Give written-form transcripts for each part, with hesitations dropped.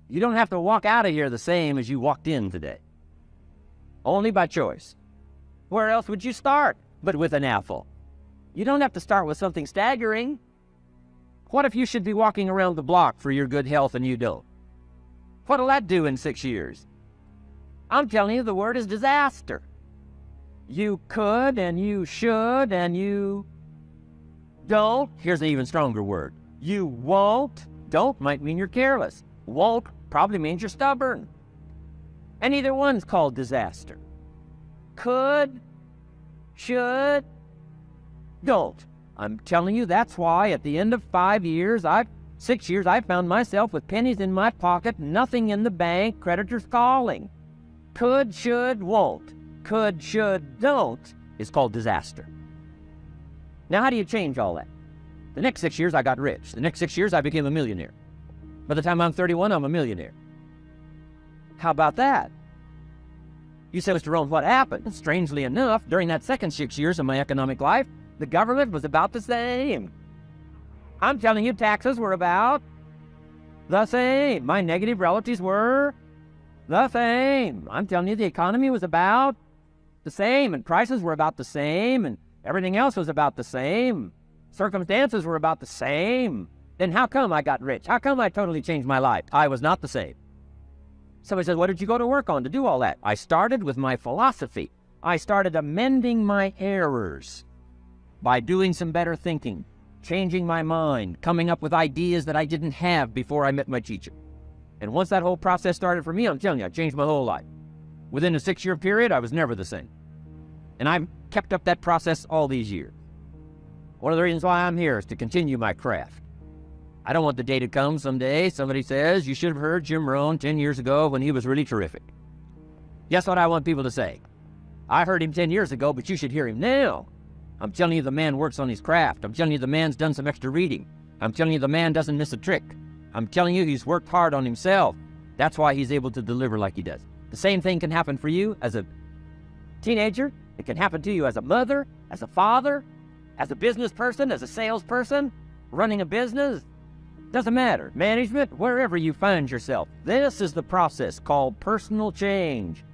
You don't have to walk out of here the same as you walked in today. Only by choice. Where else would you start but with an apple? You don't have to start with something staggering. What if you should be walking around the block for your good health and you don't? What'll that do in 6 years? I'm telling you, the word is disaster. You could and you should and you don't. Here's an even stronger word. You won't. Don't might mean you're careless. Won't probably means you're stubborn. And either one's called disaster. Could, should, don't. I'm telling you, that's why at the end of 6 years, I found myself with pennies in my pocket, nothing in the bank, creditors calling. Could, should, won't. Could, should, don't is called disaster. Now, how do you change all that? The next 6 years, I got rich. The next 6 years, I became a millionaire. By the time I'm 31, I'm a millionaire. How about that? You say, Mr. Rohn, what happened? Strangely enough, during that second 6 years of my economic life, the government was about the same. I'm telling you, taxes were about the same. My negative relatives were the same. I'm telling you, the economy was about the same, and prices were about the same, and everything else was about the same. Circumstances were about the same. Then how come I got rich? How come I totally changed my life? I was not the same. Somebody says, what did you go to work on to do all that? I started with my philosophy. I started amending my errors by doing some better thinking, changing my mind, coming up with ideas that I didn't have before I met my teacher. And once that whole process started for me, I'm telling you, I changed my whole life. Within a 6-year period, I was never the same. And I've kept up that process all these years. One of the reasons why I'm here is to continue my craft. I don't want the day to come someday somebody says, you should have heard Jim Rohn 10 years ago when he was really terrific. Guess what I want people to say? I heard him 10 years ago, but you should hear him now. I'm telling you, the man works on his craft. I'm telling you, the man's done some extra reading. I'm telling you, the man doesn't miss a trick. I'm telling you, he's worked hard on himself. That's why he's able to deliver like he does. The same thing can happen for you as a teenager. It can happen to you as a mother, as a father, as a business person, as a salesperson, running a business. Doesn't matter. Management, wherever you find yourself. This is the process called personal change.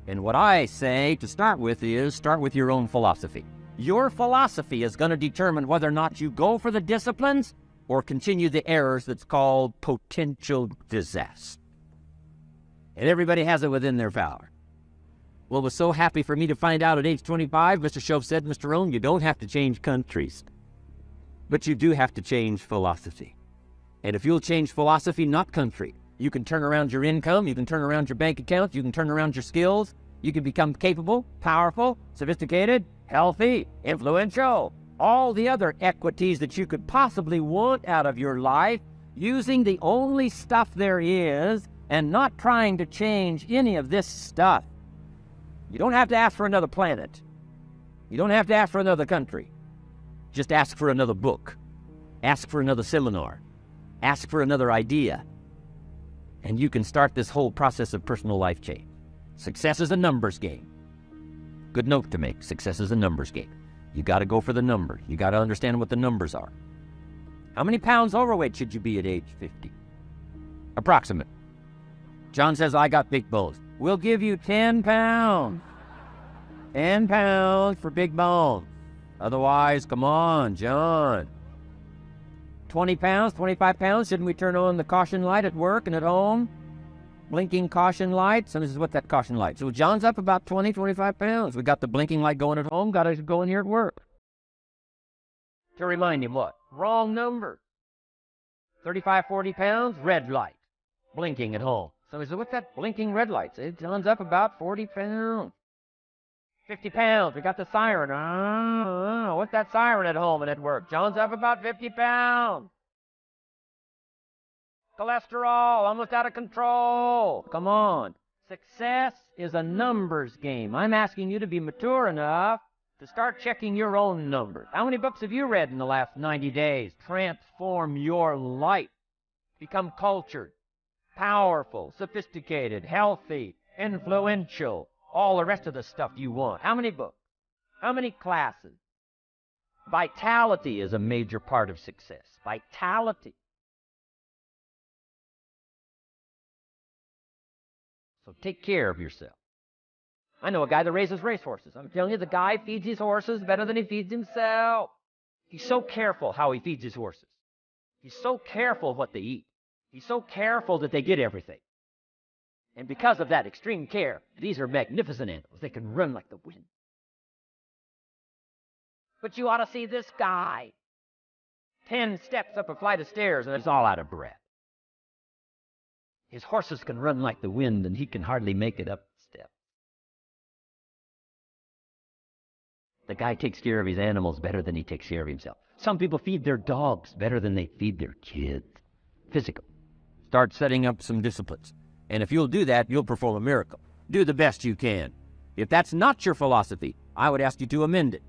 And what I say to start with is start with your own philosophy. Your philosophy is going to determine whether or not you go for the disciplines or continue the errors that's called potential disaster. And everybody has it within their power. Well, it was so happy for me to find out at age 25, Mr. Shove said, Mr. Rohn, you don't have to change countries, but you do have to change philosophy. And if you'll change philosophy, not country, you can turn around your income, you can turn around your bank account, you can turn around your skills, you can become capable, powerful, sophisticated, healthy, influential, all the other equities that you could possibly want out of your life, using the only stuff there is and not trying to change any of this stuff. You don't have to ask for another planet. You don't have to ask for another country. Just ask for another book. Ask for another seminar. Ask for another idea. And you can start this whole process of personal life change. Success is a numbers game. Good note to make. Success is a numbers game. You got to go for the number. You got to understand what the numbers are. How many pounds overweight should you be at age 50? Approximate. John says, I got big bones. We'll give you 10 pounds. 10 pounds for big bones. Otherwise, come on, John. 20 pounds, 25 pounds. Shouldn't we turn on the caution light at work and at home? Blinking caution light. So this is what that caution light. So John's up about 20, 25 pounds. We got the blinking light going at home. Got to go in here at work. To remind him what? Wrong number. 35, 40 pounds, red light. Blinking at home. So he said, what's that blinking red light? So John's up about 40 pounds. 50 pounds. We got the siren. What's that siren at home and at work? John's up about 50 pounds. Cholesterol, almost out of control. Come on. Success is a numbers game. I'm asking you to be mature enough to start checking your own numbers. How many books have you read in the last 90 days? Transform your life. Become cultured, powerful, sophisticated, healthy, influential, all the rest of the stuff you want. How many books? How many classes? Vitality is a major part of success. Vitality. So take care of yourself. I know a guy that raises racehorses. I'm telling you, the guy feeds his horses better than he feeds himself. He's so careful how he feeds his horses. He's so careful what they eat. He's so careful that they get everything. And because of that extreme care, these are magnificent animals. They can run like the wind. But you ought to see this guy. 10 steps up a flight of stairs, and it's all out of breath. His horses can run like the wind, and he can hardly make it up the step. The guy takes care of his animals better than he takes care of himself. Some people feed their dogs better than they feed their kids. Physical. Start setting up some disciplines. And if you'll do that, you'll perform a miracle. Do the best you can. If that's not your philosophy, I would ask you to amend it.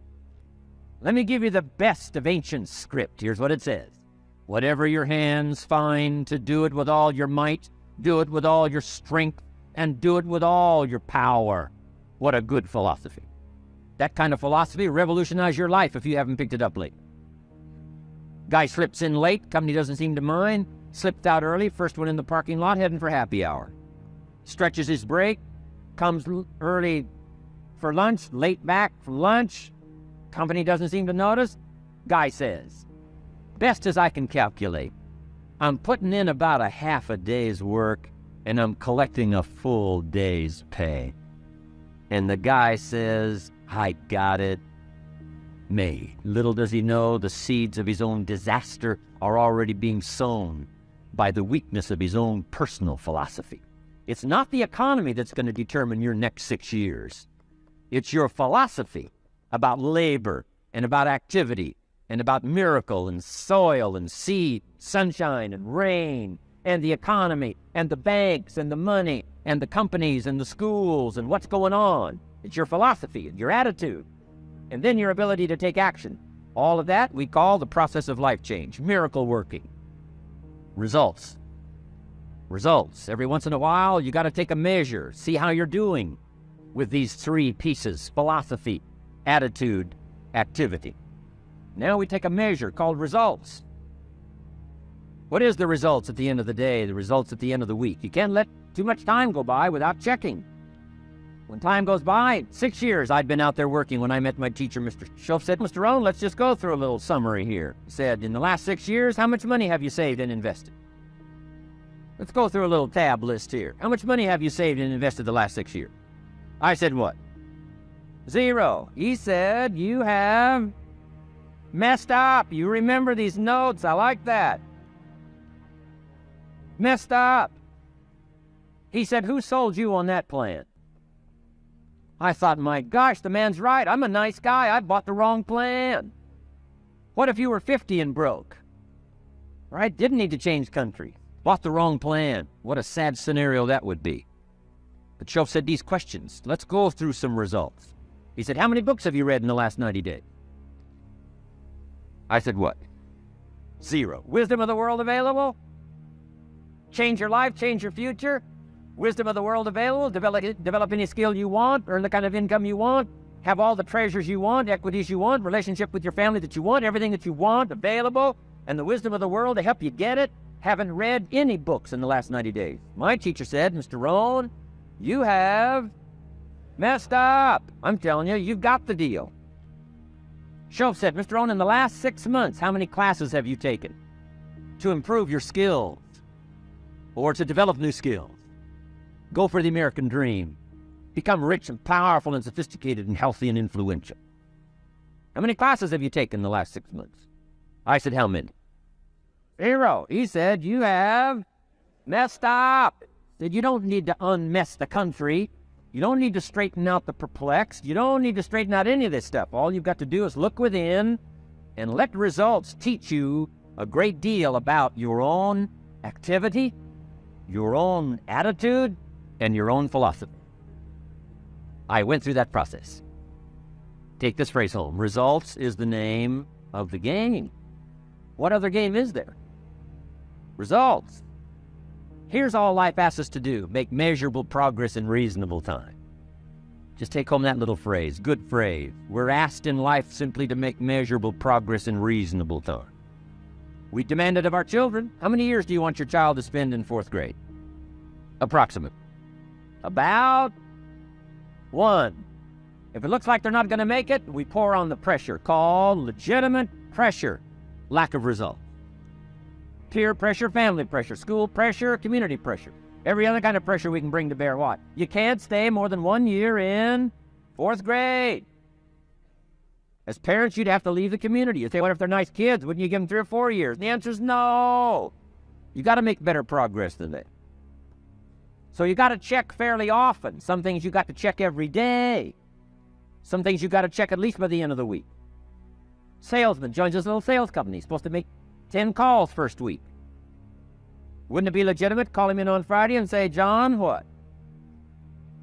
Let me give you the best of ancient script. Here's what it says. Whatever your hands find to do it with all your might, do it with all your strength, and do it with all your power. What a good philosophy. That kind of philosophy will revolutionize your life if you haven't picked it up late. Guy slips in late, company doesn't seem to mind. Slipped out early, first one in the parking lot, heading for happy hour. Stretches his break, comes early for lunch, late back from lunch. Company doesn't seem to notice. Guy says, best as I can calculate, I'm putting in about a half a day's work and I'm collecting a full day's pay. And the guy says, I got it made. Little does he know the seeds of his own disaster are already being sown by the weakness of his own personal philosophy. It's not the economy that's going to determine your next 6 years. It's your philosophy about labor and about activity and about miracle and soil and seed, sunshine and rain and the economy and the banks and the money and the companies and the schools and what's going on. It's your philosophy and your attitude and then your ability to take action. All of that we call the process of life change, miracle working. Results. Results. Every once in a while, you got to take a measure, see how you're doing with these 3 pieces, philosophy, attitude, activity. Now we take a measure called results. What is the results at the end of the day, the results at the end of the week? You can't let too much time go by without checking. When time goes by, 6 years I'd been out there working when I met my teacher, Mr. Schoff said, Mr. Rohn, let's just go through a little summary here. He said, in the last 6 years, how much money have you saved and invested? Let's go through a little tab list here. How much money have you saved and invested the last 6 years? I said, what? 0. He said, you have messed up. You remember these notes. I like that. Messed up. He said, who sold you on that plan? I thought, my gosh, the man's right. I'm a nice guy. I bought the wrong plan. What if you were 50 and broke? Right? Didn't need to change country. Bought the wrong plan. What a sad scenario that would be. But Schoff said these questions. Let's go through some results. He said, how many books have you read in the last 90 days? I said, what? 0. Wisdom of the world available? Change your life, change your future? Wisdom of the world available, develop any skill you want, earn the kind of income you want, have all the treasures you want, equities you want, relationship with your family that you want, everything that you want available, and the wisdom of the world to help you get it. Haven't read any books in the last 90 days. My teacher said, Mr. Rohn, you have messed up. I'm telling you, you've got the deal. Schoff said, Mr. Rohn, in the last 6 months, how many classes have you taken to improve your skills or to develop new skills? Go for the American dream. Become rich and powerful and sophisticated and healthy and influential. How many classes have you taken in the last 6 months? I said, how many? 0. He said, you have messed up. He said, you don't need to unmess the country. You don't need to straighten out the perplexed. You don't need to straighten out any of this stuff. All you've got to do is look within and let results teach you a great deal about your own activity, your own attitude, and your own philosophy. I went through that process. Take this phrase home. Results is the name of the game. What other game is there? Results. Here's all life asks us to do. Make measurable progress in reasonable time. Just take home that little phrase. Good phrase. We're asked in life simply to make measurable progress in reasonable time. We demand it of our children. How many years do you want your child to spend in 4th grade? Approximate. About 1. If it looks like they're not going to make it, we pour on the pressure, called legitimate pressure, lack of result. Peer pressure, family pressure, school pressure, community pressure. Every other kind of pressure we can bring to bear. What? You can't stay more than 1 year in 4th grade. As parents, you'd have to leave the community. You'd say, what if they're nice kids? Wouldn't you give them 3 or 4 years? And the answer is no. You got to make better progress than that. So you got to check fairly often. Some things you got to check every day. Some things you got to check at least by the end of the week. Salesman joins his little sales company. He's supposed to make 10 calls first week. Wouldn't it be legitimate? Call him in on Friday and say, John, what?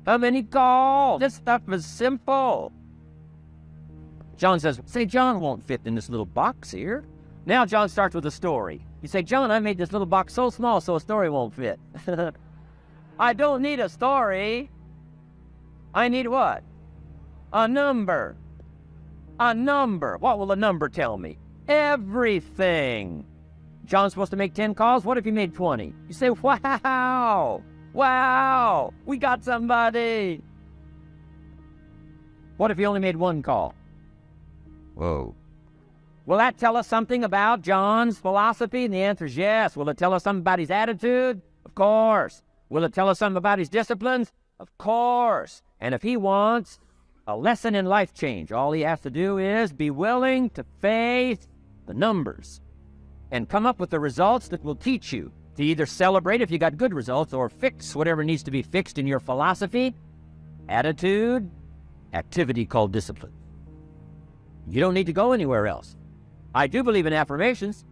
How many calls? This stuff is simple. John says, say, John won't fit in this little box here. Now John starts with a story. You say, John, I made this little box so small so a story won't fit. I don't need a story. I need what? A number. A number. What will a number tell me? Everything. John's supposed to make 10 calls. What if he made 20? You say, wow. Wow. We got somebody. What if he only made 1 call? Whoa. Will that tell us something about John's philosophy? And the answer is yes. Will it tell us something about his attitude? Of course. Will it tell us something about his disciplines? Of course. And if he wants a lesson in life change, all he has to do is be willing to face the numbers and come up with the results that will teach you to either celebrate if you got good results or fix whatever needs to be fixed in your philosophy, attitude, activity called discipline. You don't need to go anywhere else. I do believe in affirmations.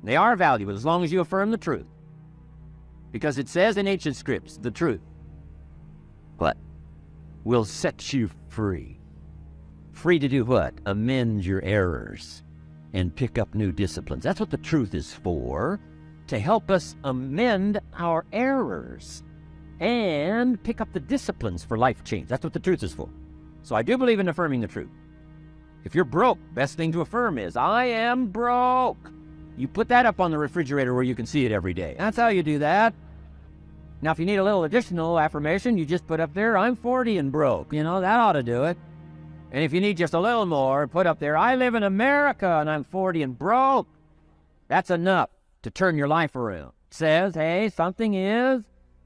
They are valuable as long as you affirm the truth. Because it says in ancient scripts, the truth, what? Will set you free. Free to do what? Amend your errors and pick up new disciplines. That's what the truth is for, to help us amend our errors and pick up the disciplines for life change. That's what the truth is for. So I do believe in affirming the truth. If you're broke, best thing to affirm is, I am broke. You put that up on the refrigerator where you can see it every day. That's how you do that. Now, if you need a little additional affirmation, you just put up there, I'm 40 and broke. You know, that ought to do it. And if you need just a little more, put up there, I live in America and I'm 40 and broke. That's enough to turn your life around. It says, hey, something is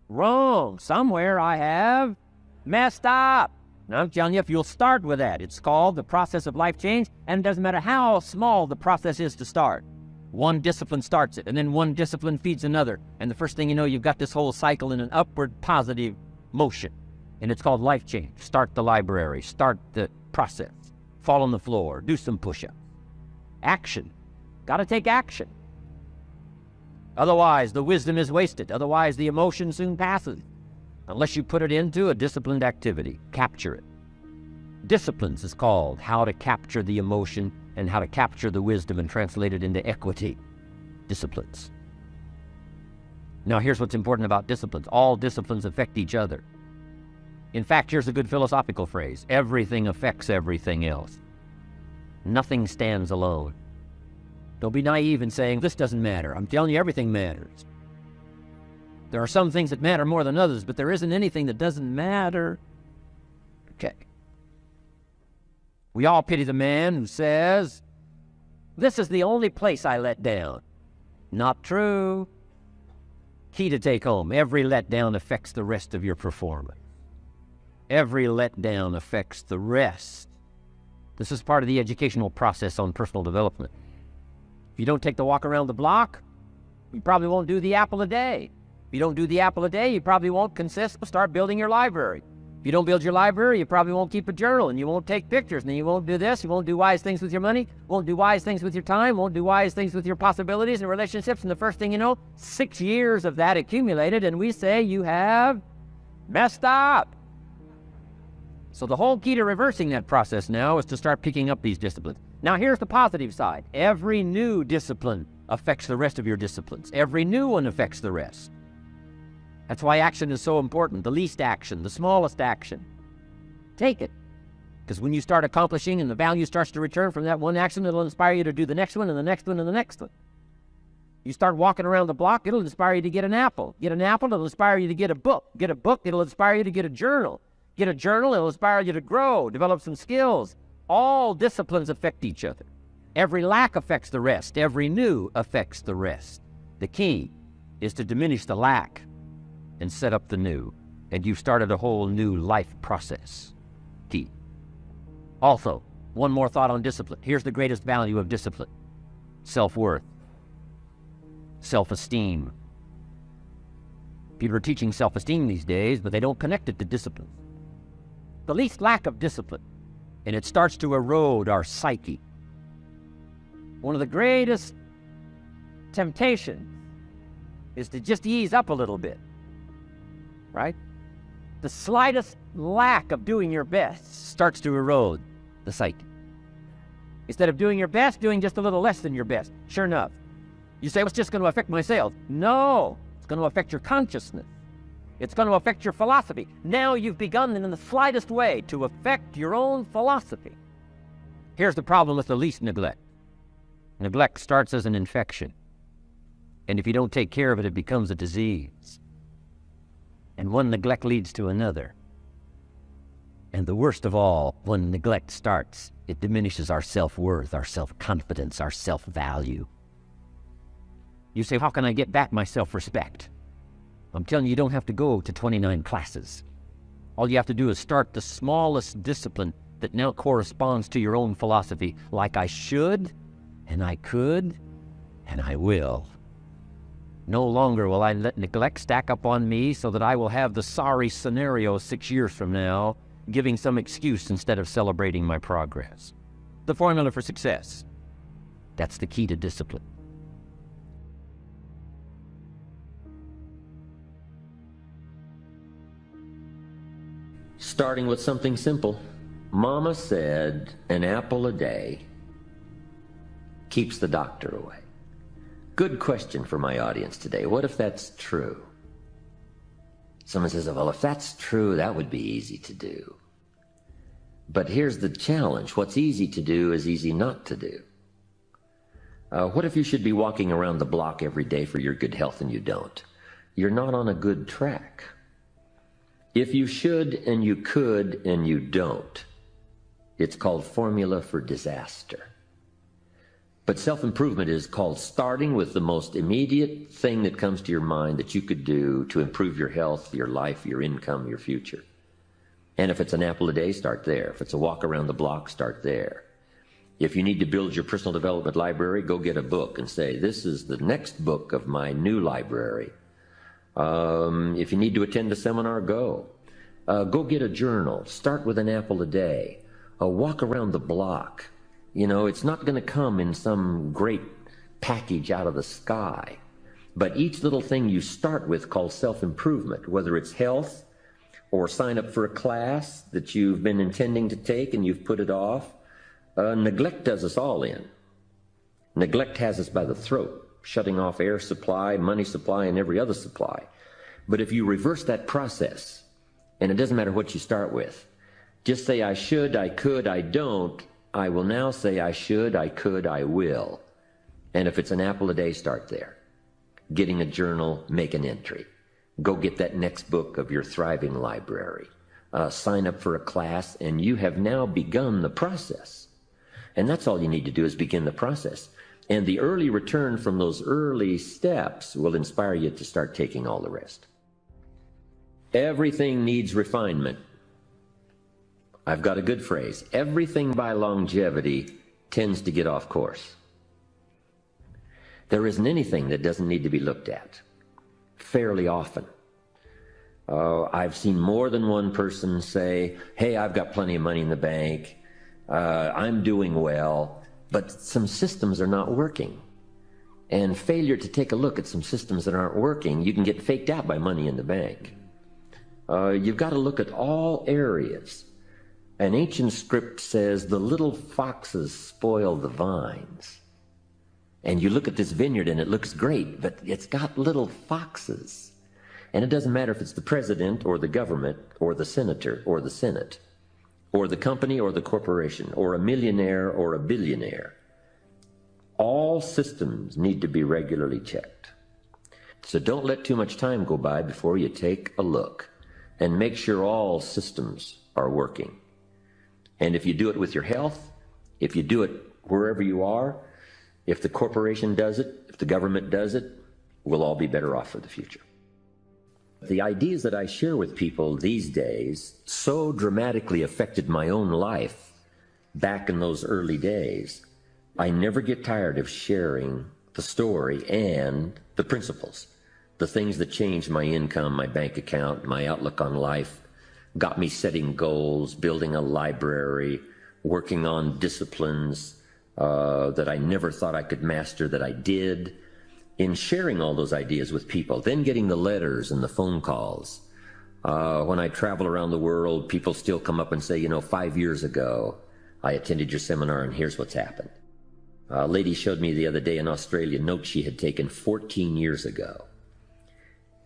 wrong. Somewhere I have messed up. Now, I'm telling you, if you'll start with that, it's called the process of life change, and it doesn't matter how small the process is to start. One discipline starts it, and then one discipline feeds another, and the first thing you know, you've got this whole cycle in an upward positive motion, and it's called life change. Start the library, start the process, fall on the floor, do some push-ups. Action. Got to take action. Otherwise, the wisdom is wasted. Otherwise, the emotion soon passes. Unless you put it into a disciplined activity, capture it. Disciplines is called how to capture the emotion and how to capture the wisdom and translate it into equity. Disciplines. Now, here's what's important about disciplines. All disciplines affect each other. In fact, here's a good philosophical phrase. Everything affects everything else. Nothing stands alone. Don't be naive in saying, this doesn't matter. I'm telling you, everything matters. There are some things that matter more than others, but there isn't anything that doesn't matter. Okay. We all pity the man who says, this is the only place I let down. Not true. Key to take home. Every letdown affects the rest of your performance. Every letdown affects the rest. This is part of the educational process on personal development. If you don't take the walk around the block, you probably won't do the apple a day. If you don't do the apple a day, you probably won't start building your library. If you don't build your library, you probably won't keep a journal, and you won't take pictures, and you won't do this, you won't do wise things with your money, won't do wise things with your time, won't do wise things with your possibilities and relationships, and the first thing you know, 6 years of that accumulated, and we say you have messed up. So the whole key to reversing that process now is to start picking up these disciplines. Now here's the positive side. Every new discipline affects the rest of your disciplines. Every new one affects the rest. That's why action is so important. The least action, the smallest action. Take it. Because when you start accomplishing and the value starts to return from that one action, it'll inspire you to do the next one and the next one and the next one. You start walking around the block, it'll inspire you to get an apple. Get an apple, it'll inspire you to get a book. Get a book, it'll inspire you to get a journal. Get a journal, it'll inspire you to grow, develop some skills. All disciplines affect each other. Every lack affects the rest. Every new affects the rest. The key is to diminish the lack and set up the new. And you've started a whole new life process. Key. Also, one more thought on discipline. Here's the greatest value of discipline. Self-worth. Self-esteem. People are teaching self-esteem these days, but they don't connect it to discipline. The least lack of discipline, and it starts to erode our psyche. One of the greatest temptations is to just ease up a little bit, right? The slightest lack of doing your best starts to erode the psyche. Instead of doing your best, doing just a little less than your best. Sure enough. You say, well, it's just going to affect my sales. No, it's going to affect your consciousness. It's going to affect your philosophy. Now you've begun in the slightest way to affect your own philosophy. Here's the problem with the least neglect. Neglect starts as an infection. And if you don't take care of it, it becomes a disease. And one neglect leads to another. And the worst of all, when neglect starts, it diminishes our self-worth, our self-confidence, our self-value. You say, how can I get back my self-respect? I'm telling you, you don't have to go to 29 classes. All you have to do is start the smallest discipline that now corresponds to your own philosophy, like I should, and I could, and I will. No longer will I let neglect stack up on me so that I will have the sorry scenario 6 years from now, giving some excuse instead of celebrating my progress. The formula for success. That's the key to discipline. Starting with something simple. Mama said an apple a day keeps the doctor away. Good question for my audience today. What if that's true? Someone says, well, if that's true, that would be easy to do. But here's the challenge. What's easy to do is easy not to do. What if you should be walking around the block every day for your good health and you don't? You're not on a good track. If you should and you could and you don't, it's called formula for disaster. But self-improvement is called starting with the most immediate thing that comes to your mind that you could do to improve your health, your life, your income, your future. And if it's an apple a day, start there. If it's a walk around the block, start there. If you need to build your personal development library, go get a book and say, this is the next book of my new library. If you need to attend a seminar, go. Go get a journal. Start with an apple a day. Walk around the block. You know, it's not going to come in some great package out of the sky. But each little thing you start with called self-improvement, whether it's health or sign up for a class that you've been intending to take and you've put it off. Neglect does us all in. Neglect has us by the throat, shutting off air supply, money supply, and every other supply. But if you reverse that process, and it doesn't matter what you start with, just say, I should, I could, I don't. I will now say I should, I could, I will. And if it's an apple a day, start there. Getting a journal, make an entry. Go get that next book of your thriving library. Sign up for a class, and you have now begun the process. And that's all you need to do is begin the process. And the early return from those early steps will inspire you to start taking all the rest. Everything needs refinement. I've got a good phrase. Everything by longevity tends to get off course. There isn't anything that doesn't need to be looked at fairly often. I've seen more than one person say, hey, I've got plenty of money in the bank. I'm doing well, but some systems are not working. And failure to take a look at some systems that aren't working, you can get faked out by money in the bank. You've got to look at all areas. An ancient script says, the little foxes spoil the vines. And you look at this vineyard and it looks great, but it's got little foxes. And it doesn't matter if it's the president or the government or the senator or the Senate or the company or the corporation or a millionaire or a billionaire. All systems need to be regularly checked. So don't let too much time go by before you take a look and make sure all systems are working. And if you do it with your health, if you do it wherever you are, if the corporation does it, if the government does it, we'll all be better off for the future. The ideas that I share with people these days so dramatically affected my own life back in those early days. I never get tired of sharing the story and the principles, the things that changed my income, my bank account, my outlook on life, got me setting goals, building a library, working on disciplines that I never thought I could master that I did. In sharing all those ideas with people, then getting the letters and the phone calls. When I travel around the world, people still come up and say, 5 years ago, I attended your seminar and here's what's happened. A lady showed me the other day in Australia notes she had taken 14 years ago.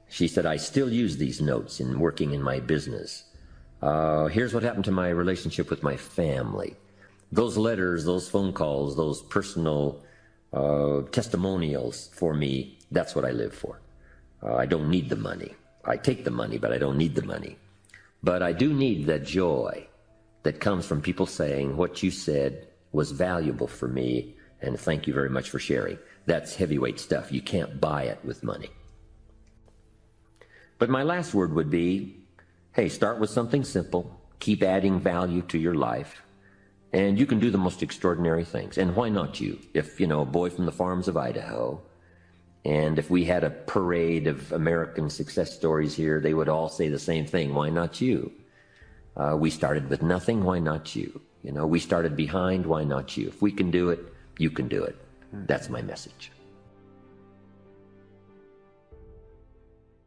She said, I still use these notes in working in my business. Here's what happened to my relationship with my family. Those letters, those phone calls, those personal testimonials for me, that's what I live for. I don't need the money. I take the money, but I don't need the money. But I do need that joy that comes from people saying what you said was valuable for me, and thank you very much for sharing. That's heavyweight stuff. You can't buy it with money. But my last word would be, hey, start with something simple. Keep adding value to your life. And you can do the most extraordinary things. And why not you? If, a boy from the farms of Idaho, and if we had a parade of American success stories here, they would all say the same thing. Why not you? We started with nothing. Why not you? We started behind. Why not you? If we can do it, you can do it. That's my message.